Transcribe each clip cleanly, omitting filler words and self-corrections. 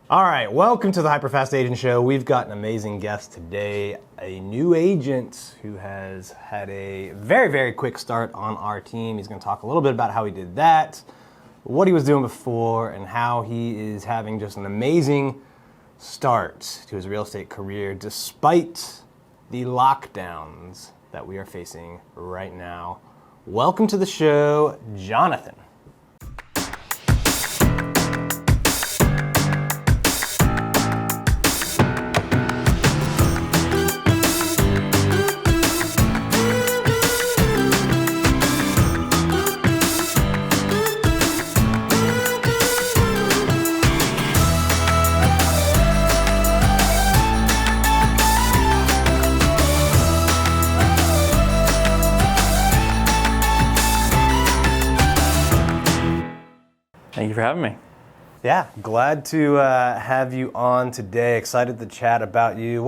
All right, welcome to the HyperFast Agent Show. We've got an amazing guest today, a new agent who has had a very, very quick start on our team. He's going to talk a little bit about how he did that, what he was doing before, and how he is having just an amazing start to his real estate career despite the lockdowns that we are facing right now. Welcome to the show, Jonathan. Thank you for having me. Yeah, glad to have you on today. Excited to chat about you.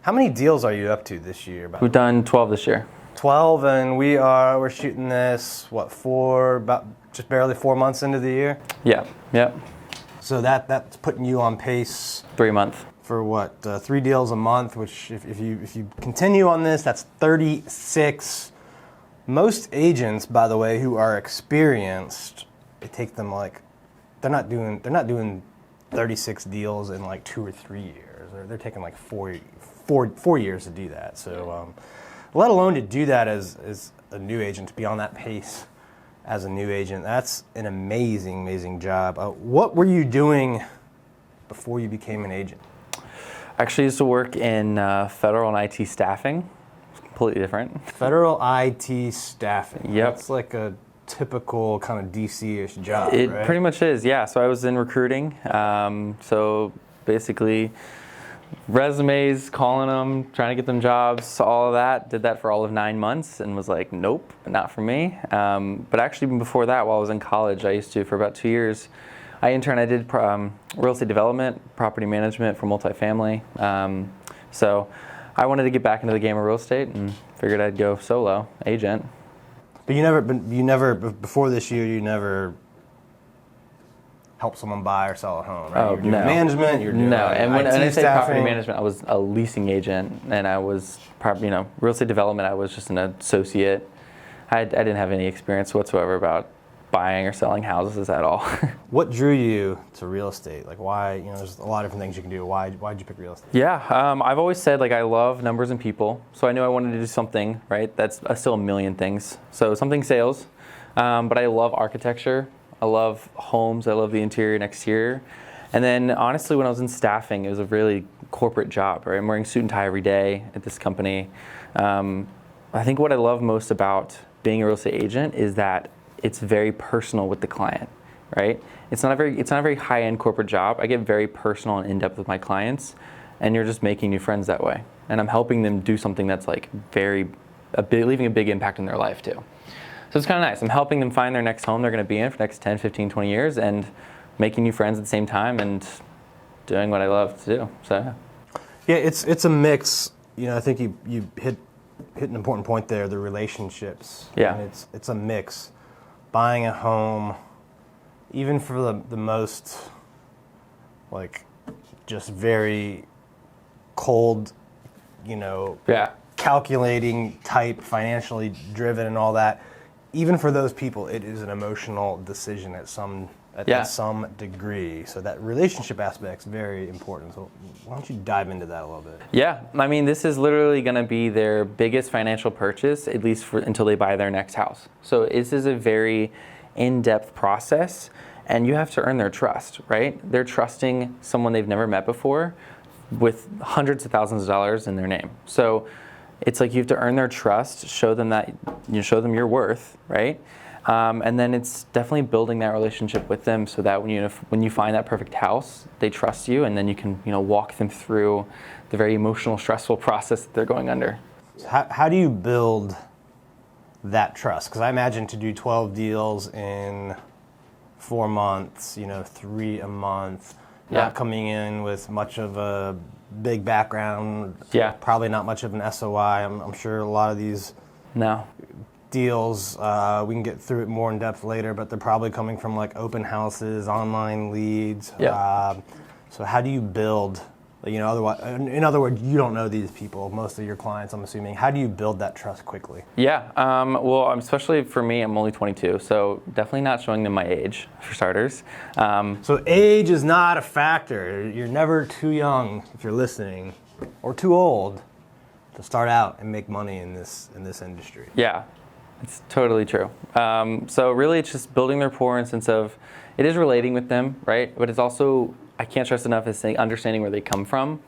How many deals are you up to this year? We've done 12 this year. 12, and we're shooting this about just barely 4 months into the year. Yeah. So that's putting you on pace. 3 months. For 3 deals a month, which if you continue on this, that's 36. Most agents, by the way, who are experienced, it takes them they're not doing 36 deals in 2 or 3 years. They're taking 4 years to do that. So, let alone to do that as a new agent, to be on that pace as a new agent, that's an amazing job. What were you doing before you became an agent? I actually used to work in federal and IT staffing. It's completely different. Federal IT staffing. Yep. It's like a typical kind of DC-ish job, It right? pretty much is, yeah. So I was in recruiting. So basically, resumes, calling them, trying to get them jobs, all of that. Did that for all of 9 months and was like, nope, not for me. But actually, even before that, while I was in college, I used to, for about 2 years, I interned. I did real estate development, property management for multifamily. So I wanted to get back into the game of real estate and figured I'd go solo agent. But before this year, you never helped someone buy or sell a home, right? Oh, You're doing no. management, you're doing And when IT I say staffing. property management, I was a leasing agent, and I was, real estate development, I was just an associate. I didn't have any experience whatsoever about buying or selling houses at all. What drew you to real estate? Why, there's a lot of different things you can do. Why'd you pick real estate? Yeah, I've always said I love numbers and people, so I knew I wanted to do something, right? That's still a million things. So something sales, but I love architecture. I love homes. I love the interior and exterior. And then honestly, when I was in staffing, it was a really corporate job, right? I'm wearing suit and tie every day at this company. I think what I love most about being a real estate agent is that it's very personal with the client, right? It's not a very high-end corporate job. I get very personal and in-depth with my clients, and you're just making new friends that way. And I'm helping them do something that's leaving a big impact in their life too. So it's kind of nice. I'm helping them find their next home they're going to be in for the next 10, 15, 20 years, and making new friends at the same time and doing what I love to do. So yeah, it's a mix. I think you hit an important point there. The relationships. Yeah. And it's a mix. Buying a home, even for the most just very cold, calculating type, financially driven and all that, even for those people, it is an emotional decision at some degree. So that relationship aspect is very important. So why don't you dive into that a little bit? yeah, this is literally going to be their biggest financial purchase, at least until they buy their next house. So this is a very in-depth process, and you have to earn their trust, right? They're trusting someone they've never met before with hundreds of thousands of dollars in their name. So it's you have to earn their trust, show them your worth, right? And then it's definitely building that relationship with them so that when you find that perfect house, they trust you, and then you can walk them through the very emotional, stressful process that they're going under. How do you build that trust? Because I imagine to do 12 deals in 4 months, 3 a month, not coming in with much of a big background, probably not much of an SOI. I'm sure a lot of these deals, we can get through it more in depth later, but they're probably coming from open houses, online leads. So how do you build, otherwise, in other words, you don't know these people, most of your clients, I'm assuming. How do you build that trust quickly? Yeah, well, especially for me, I'm only 22, so definitely not showing them my age, for starters. So age is not a factor. You're never too young, if you're listening, or too old to start out and make money in this industry. Yeah, it's totally true. So really, it's just building their rapport in the sense of, it is relating with them, right? But it's also, I can't stress enough, is understanding where they come from.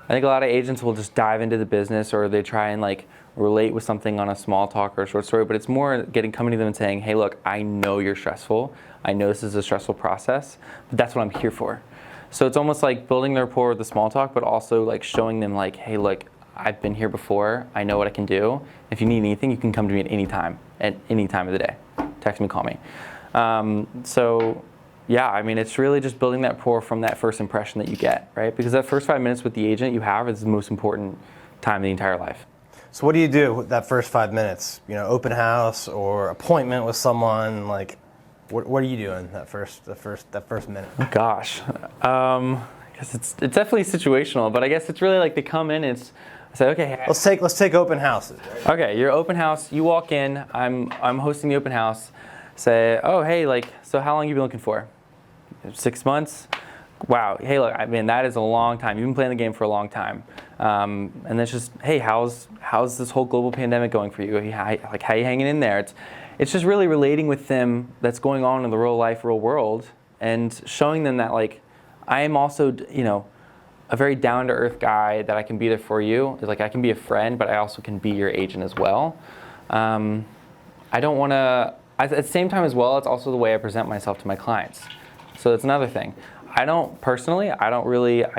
I think a lot of agents will just dive into the business, or they try and relate with something on a small talk or a short story, but it's more coming to them and saying, hey, look, I know you're stressful. I know this is a stressful process, but that's what I'm here for. So it's almost like building their rapport with the small talk, but also showing them hey, look, I've been here before. I know what I can do. If you need anything, you can come to me at any time of the day. Text me, call me. Yeah, I mean, it's really just building that rapport from that first impression that you get, right? Because that first 5 minutes with the agent you have is the most important time of the entire life. So what do you do with that first 5 minutes? Open house or appointment with someone? What are you doing that first minute? Oh, gosh, I guess it's definitely situational, but I guess it's really they come in and I say, okay. Let's take open houses. Right? Okay, your open house. You walk in. I'm hosting the open house. Say, oh, hey, so how long you been looking for? 6 months? Wow. Hey, look, I mean, that is a long time. You've been playing the game for a long time. And it's just, hey, how's this whole global pandemic going for you? How you hanging in there? It's just really relating with them that's going on in the real life, real world, and showing them that I am also, a very down-to-earth guy, that I can be there for you. I can be a friend, but I also can be your agent as well. I don't want to, at the same time as well, it's also the way I present myself to my clients. So that's another thing. I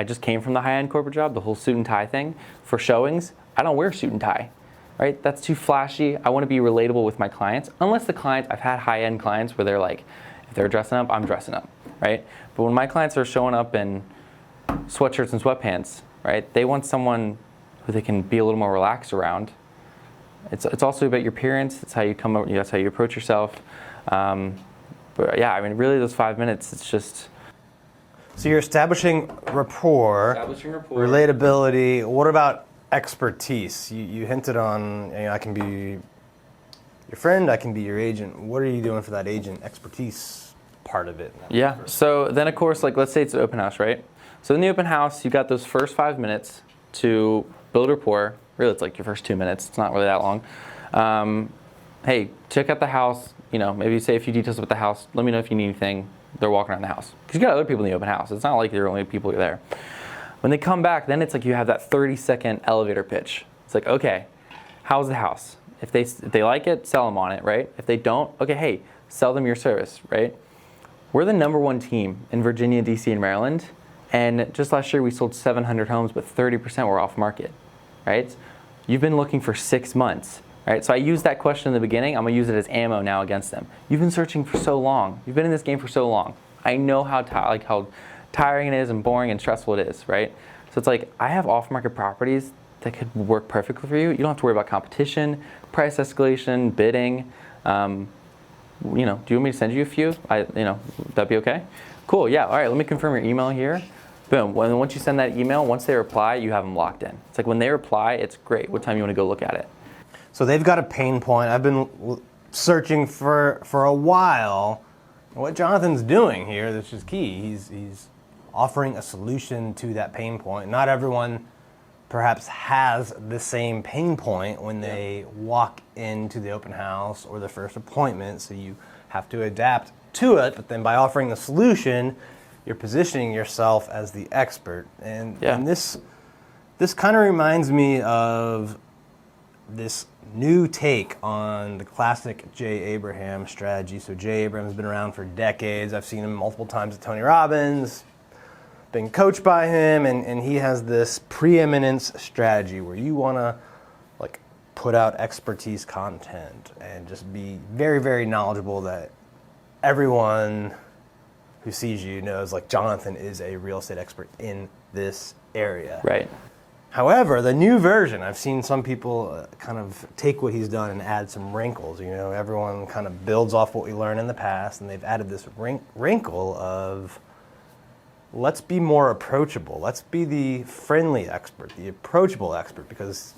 just came from the high-end corporate job, the whole suit and tie thing. For showings, I don't wear suit and tie, right? That's too flashy. I want to be relatable with my clients. Unless I've had high-end clients where they're if they're dressing up, I'm dressing up, right? But when my clients are showing up in sweatshirts and sweatpants, right? They want someone who they can be a little more relaxed around. It's also about your appearance. It's how you come up. That's how you approach yourself. But yeah, I mean, really, those 5 minutes. It's just. So you're establishing rapport, relatability. What about expertise? You hinted on. I can be your friend. I can be your agent. What are you doing for that agent expertise part of it? Yeah. So then, of course, let's say it's an open house, right? So in the open house, you got those first 5 minutes to build rapport. Really, it's your first 2 minutes. It's not really that long. Hey, check out the house. Maybe say a few details about the house. Let me know if you need anything. They're walking around the house. Because you got other people in the open house. It's not like you're only people there. When they come back, then it's you have that 30-second elevator pitch. It's okay, how's the house? If they like it, sell them on it, right? If they don't, okay, hey, sell them your service, right? We're the #1 team in Virginia, DC, and Maryland. And just last year, we sold 700 homes, but 30% were off market, right? You've been looking for 6 months, right? So I used that question in the beginning. I'm going to use it as ammo now against them. You've been searching for so long. You've been in this game for so long. I know how tiring it is and boring and stressful it is, right? So it's I have off-market properties that could work perfectly for you. You don't have to worry about competition, price escalation, bidding. Do you want me to send you a few? That'd be okay? Cool, yeah, all right, let me confirm your email here. Boom, once you send that email, once they reply, you have them locked in. It's when they reply, it's great. What time you want to go look at it? So they've got a pain point. I've been searching for a while. What Jonathan's doing here, this is key. He's offering a solution to that pain point. Not everyone perhaps has the same pain point when they walk into the open house or the first appointment, so you have to adapt to it, but then by offering the solution, you're positioning yourself as the expert. And this kind of reminds me of this new take on the classic Jay Abraham strategy. So Jay Abraham's been around for decades. I've seen him multiple times at Tony Robbins, been coached by him, and he has this preeminence strategy where you want to put out expertise content and just be very, very knowledgeable that everyone who sees you knows Jonathan is a real estate expert in this area. Right. However, the new version, I've seen some people kind of take what he's done and add some wrinkles. Everyone kind of builds off what we learned in the past, and they've added this wrinkle of let's be more approachable. Let's be the friendly expert, the approachable expert, because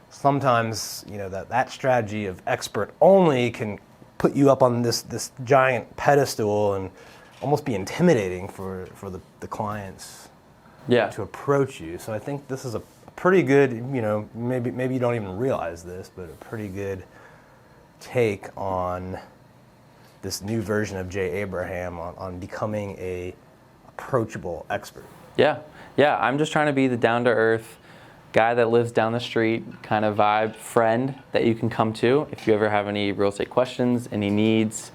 sometimes, that strategy of expert only can put you up on this giant pedestal and almost be intimidating for the clients to approach you. So I think this is a pretty good, maybe you don't even realize this, but a pretty good take on this new version of Jay Abraham on becoming a approachable expert. Yeah, I'm just trying to be the down-to-earth guy that lives down the street kind of vibe friend that you can come to if you ever have any real estate questions, any needs,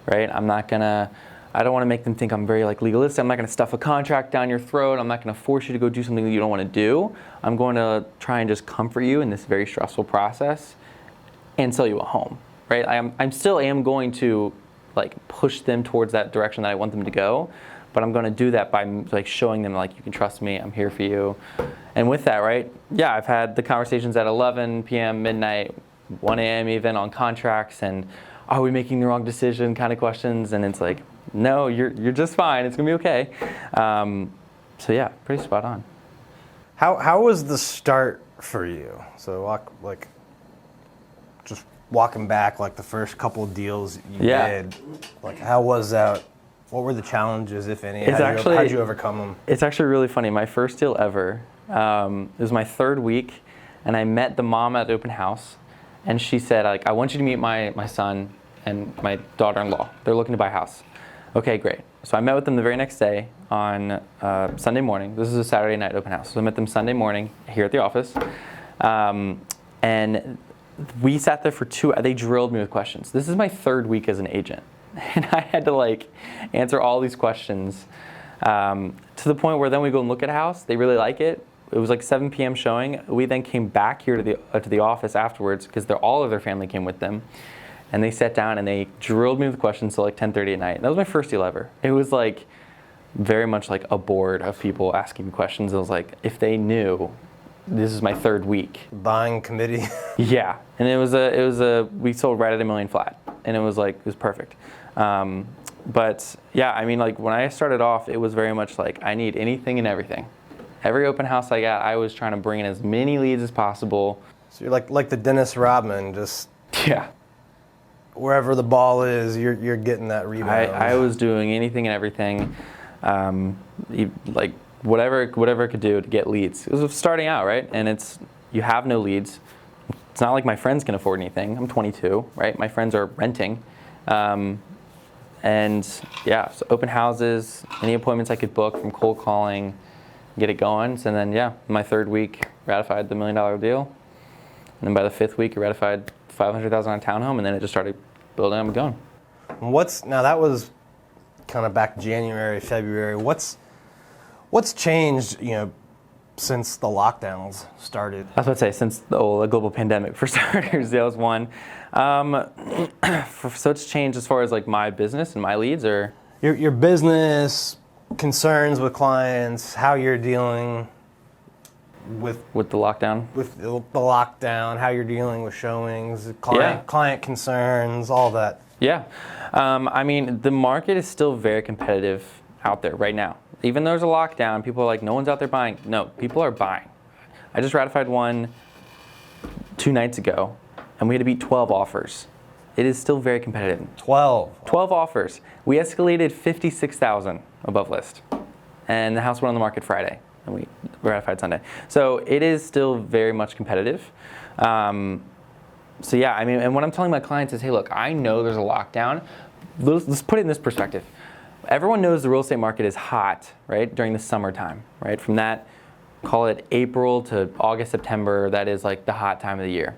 right? I don't want to make them think I'm very legalistic. I'm not going to stuff a contract down your throat. I'm not going to force you to go do something that you don't want to do. I'm going to try and just comfort you in this very stressful process and sell you a home, right? I still am going to push them towards that direction that I want them to go, but I'm going to do that by showing them you can trust me, I'm here for you. And with that, right? Yeah, I've had the conversations at 11 p.m., midnight, 1 a.m. even on contracts, and are we making the wrong decision kind of questions, and it's no, you're just fine. It's gonna be okay. So yeah, pretty spot on. How was the start for you? So just walking back, the first couple of deals you did, how was that? What were the challenges, if any? How'd you overcome them? It's actually really funny. My first deal ever, it was my third week, and I met the mom at the open house, and she said, I want you to meet my son and my daughter-in-law. They're looking to buy a house. Okay, great. So I met with them the very next day on Sunday morning. This is a Saturday night open house. So I met them Sunday morning here at the office. And we sat there for they drilled me with questions. This is my third week as an agent. And I had to answer all these questions to the point where then we go and look at a house. They really like it. It was 7 p.m. showing. We then came back here to the office afterwards because all of their family came with them. And they sat down and they drilled me with questions till 10:30 at night. That was my first deal ever. It was very much a board of people asking me questions. It was if they knew, this is my third week. Buying committee. Yeah, and we sold right at $1 million flat, and it was perfect. But yeah, I mean when I started off, it was very much I need anything and everything. Every open house I got, I was trying to bring in as many leads as possible. So you're like the Dennis Rodman, just wherever the ball is, you're getting that rebound. I was doing anything and everything, whatever it could do to get leads. It was starting out, right? And you have no leads. It's not like my friends can afford anything. I'm 22, right? My friends are renting. And yeah, so open houses, any appointments I could book from cold calling, get it going. So then, my third week ratified the $1 million deal. And then by the fifth week, I ratified $500,000 on a townhome, and then it just started building up and going. Now that was kind of back January, February. What's changed, since the lockdowns started? I was about to say, since the global pandemic, for starters, that was one. So it's changed as far as my business and my leads, or? Your business, concerns with clients, how you're dealing with the lockdown? With the lockdown, how you're dealing with showings, client concerns, all that. Yeah. I mean, the market is still very competitive out there right now. Even though there's a lockdown, people are no one's out there buying. No, people are buying. I just ratified one 2 nights ago, and we had to beat 12 offers. It is still very competitive. 12 offers. We escalated 56,000 above list, and the house went on the market Friday, and we ratified Sunday. So it is still very much competitive. So yeah, I mean, and what I'm telling my clients is, hey, look, I know there's a lockdown. Let's put it in this perspective. Everyone knows the real estate market is hot, right, during the summertime, right? From that, call it April to August, September, that is the hot time of the year.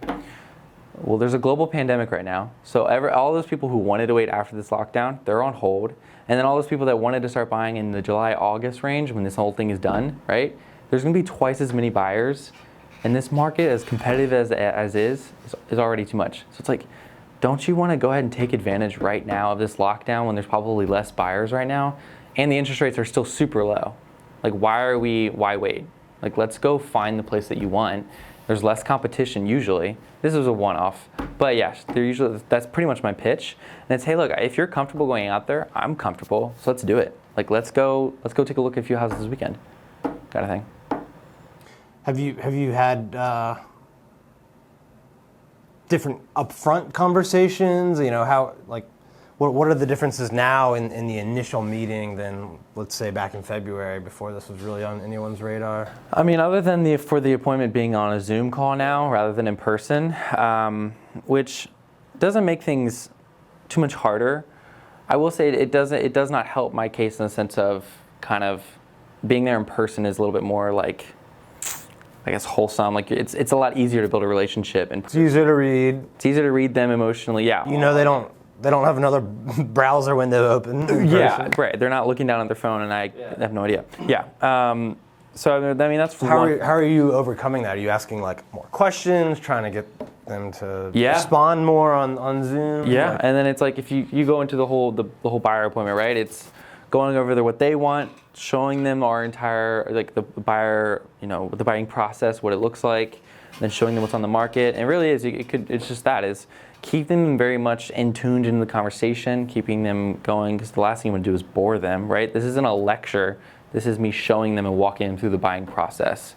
Well, there's a global pandemic right now, so all those people who wanted to wait after this lockdown, they're on hold. And then all those people that wanted to start buying in the July, August range when this whole thing is done, right? There's gonna be twice as many buyers. And this market, as competitive as is already too much. So it's don't you want to go ahead and take advantage right now of this lockdown when there's probably less buyers right now, and the interest rates are still super low? Why wait? Let's go find the place that you want. There's less competition usually. This is a one-off, but yes, that's pretty much my pitch. And it's, hey, look, if you're comfortable going out there, I'm comfortable, so let's do it. Like, let's go take a look at a few houses this weekend, kind of thing. Have you had different upfront conversations? You know, how, like, what are the differences now in the initial meeting than, let's say, back in February before this was really on anyone's radar? I mean, other than for the appointment being on a Zoom call now rather than in person, which doesn't make things too much harder. I will say it does not help my case in the sense of kind of being there in person is a little bit more like, I guess, wholesome. Like it's a lot easier to build a relationship. And It's easier to read. It's easier to read them emotionally. Yeah. You know, they don't have another browser window open. Yeah, right. They're not looking down at their phone, and I have no idea. Yeah. So I mean, that's how are you overcoming that? Are you asking like more questions, trying to get them to respond more on Zoom? Yeah, and then it's like if you go into the whole buyer appointment, right? It's going over what they want, showing them our entire, like, the buyer, you know, the buying process, what it looks like, and then showing them what's on the market. And it really is, it's just that is keeping them very much in tuned into the conversation, keeping them going, because the last thing you want to do is bore them, right? This isn't a lecture. This is me showing them and walking them through the buying process.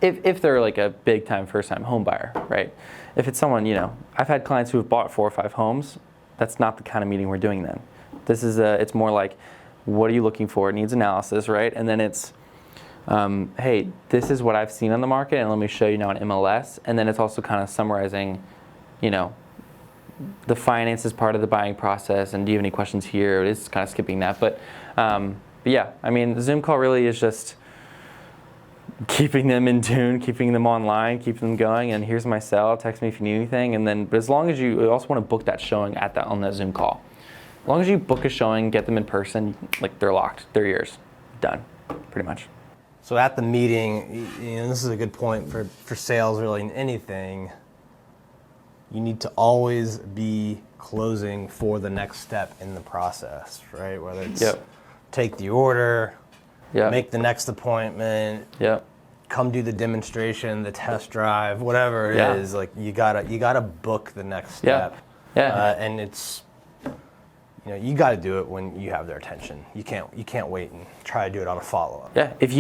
If they're like a big time first time home buyer, right? If it's someone, you know, I've had clients who have bought 4 or 5 homes. That's not the kind of meeting we're doing then. This is it's more like, what are you looking for? It needs analysis, right? And then it's, hey, this is what I've seen on the market, and let me show you now in MLS. And then it's also kind of summarizing, you know, the finances part of the buying process, and do you have any questions here? It's kind of skipping that, but yeah, I mean, the Zoom call really is just keeping them in tune, keeping them online, keeping them going. And here's my cell. Text me if you need anything. And then, but as long as you also want to book that showing on that Zoom call. As long as you book a showing, get them in person, like, they're locked. They're yours. Done, pretty much. So at the meeting, you know, this is a good point for sales, really, in anything. You need to always be closing for the next step in the process, right? Whether it's take the order, make the next appointment, come do the demonstration, the test drive, whatever it is. Like, you gotta book the next step. And it's, you know, you got to do it when you have their attention. You can't wait and try to do it on a follow-up. Yeah, if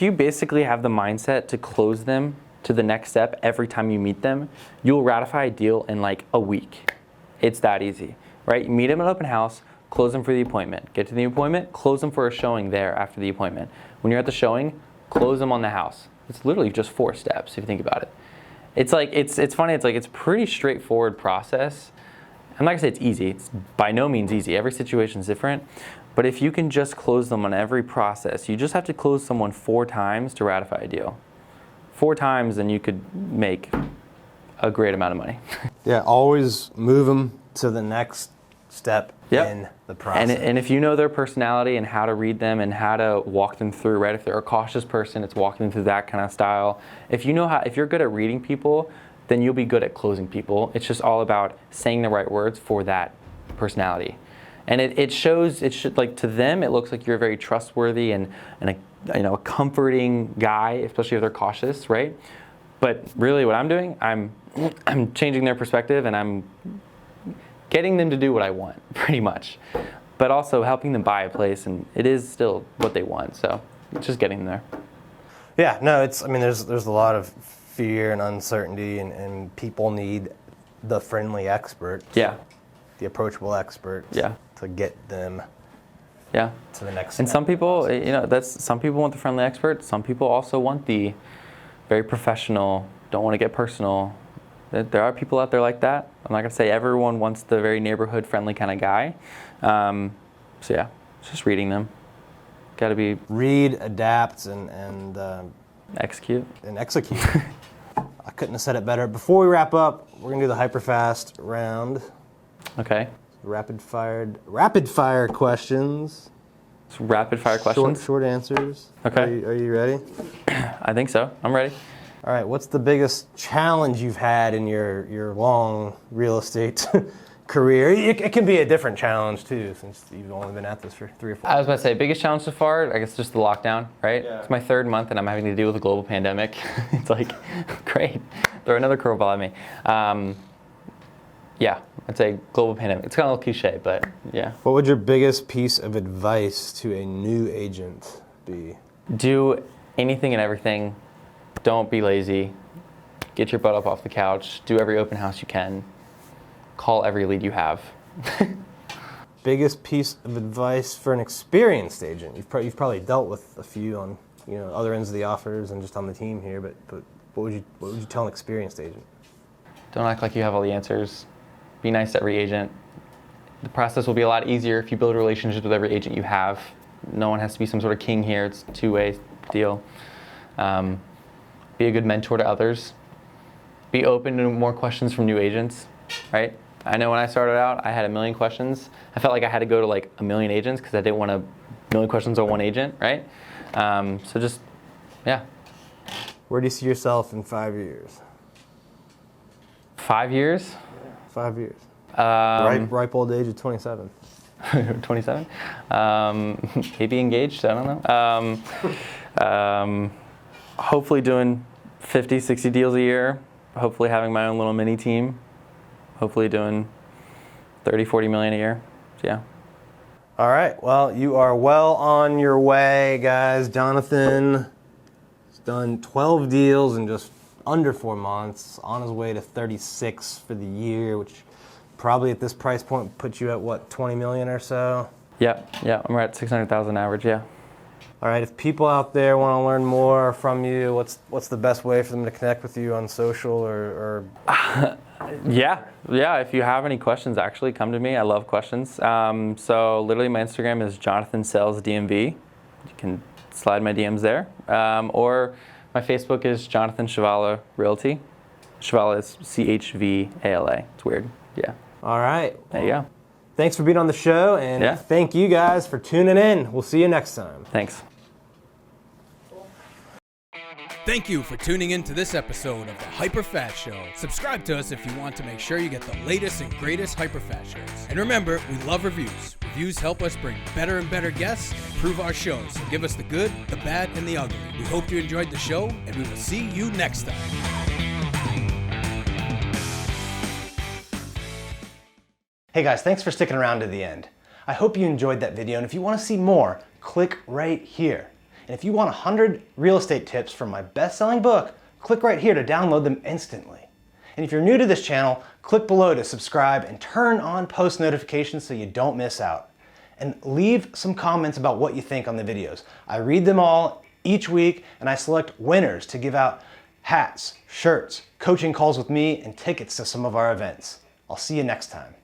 you basically have the mindset to close them to the next step every time you meet them, you'll ratify a deal in like a week. It's that easy, right? You meet them at open house, close them for the appointment. Get to the appointment, close them for a showing there after the appointment. When you're at the showing, close them on the house. It's literally just 4 steps if you think about it. It's like it's funny. It's like it's a pretty straightforward process. I'm not gonna say it's easy. It's by no means easy. Every situation is different. But if you can just close them on every process, you just have to close someone 4 times to ratify a deal. 4 times, and you could make a great amount of money. Yeah, always move them to the next step in the process. And if you know their personality and how to read them and how to walk them through, right? If they're a cautious person, it's walking them through that kind of style. If you're good at reading people, then you'll be good at closing people. It's just all about saying the right words for that personality. And it shows, like, to them, it looks like you're very trustworthy and a comforting guy, especially if they're cautious, right? But really what I'm doing, I'm changing their perspective, and I'm getting them to do what I want, pretty much. But also helping them buy a place, and it is still what they want, so it's just getting them there. Yeah, no, there's a lot of fear and uncertainty, and people need the friendly expert. Yeah. The approachable expert. Yeah. To get them. Yeah. To the next. And some people, some people want the friendly expert. Some people also want the very professional. Don't want to get personal. There are people out there like that. I'm not gonna say everyone wants the very neighborhood friendly kind of guy. So yeah, it's just reading them. Got to be read, adapt, and execute. And execute. I couldn't have said it better. Before we wrap up, we're gonna do the HyperFast round. Okay. Rapid fire questions. So rapid fire questions. Short answers. Okay. Are you ready? I think so. I'm ready. All right. What's the biggest challenge you've had in your long real estate career? It can be a different challenge too, since you've only been at this for 3 or 4 I was about to say, biggest challenge so far, I guess just the lockdown, right? Yeah. It's my 3rd month and I'm having to deal with a global pandemic. It's like, great. Throw another curveball at me. Yeah, I'd say global pandemic. It's kind of a little cliche, but yeah. What would your biggest piece of advice to a new agent be? Do anything and everything. Don't be lazy. Get your butt up off the couch. Do every open house you can. Call every lead you have. Biggest piece of advice for an experienced agent? You've probably dealt with a few on other ends of the offers and just on the team here, but what would you tell an experienced agent? Don't act like you have all the answers. Be nice to every agent. The process will be a lot easier if you build relationships with every agent you have. No one has to be some sort of king here. It's a two-way deal. Be a good mentor to others. Be open to more questions from new agents, right? I know when I started out, I had a million questions. I felt like I had to go to like a million agents because I didn't want a million questions on one agent, right? So just, yeah. Where do you see yourself in 5 years? 5 years? 5 years. Ripe old age of 27. 27? Maybe engaged, I don't know. Hopefully doing 50, 60 deals a year. Hopefully having my own little mini team. Hopefully doing 30, 40 million a year. So, yeah. All right. Well, you are well on your way, guys. Jonathan has done 12 deals in just under 4 months, on his way to 36 for the year, which probably at this price point puts you at what, 20 million or so? Yeah, I'm right at 600,000 average, yeah. All right, if people out there want to learn more from you, what's the best way for them to connect with you on social or? Yeah, if you have any questions, actually come to me. I love questions. So literally my Instagram is Jonathan Sells DMV. You can slide my DMs there. Or my Facebook is Jonathan Chvala Realty. Chvala is Chvala. It's weird, yeah. All right. There you go. Thanks for being on the show, and thank you guys for tuning in. We'll see you next time. Thanks. Thank you for tuning in to this episode of the HyperFast Show. Subscribe to us if you want to make sure you get the latest and greatest HyperFast shows. And remember, we love reviews. Reviews help us bring better and better guests and improve our shows. So give us the good, the bad, and the ugly. We hope you enjoyed the show, and we will see you next time. Hey guys, thanks for sticking around to the end. I hope you enjoyed that video, and if you want to see more, click right here. And if you want 100 real estate tips from my best-selling book, click right here to download them instantly. And if you're new to this channel, click below to subscribe and turn on post notifications so you don't miss out. And leave some comments about what you think on the videos. I read them all each week, and I select winners to give out hats, shirts, coaching calls with me, and tickets to some of our events. I'll see you next time.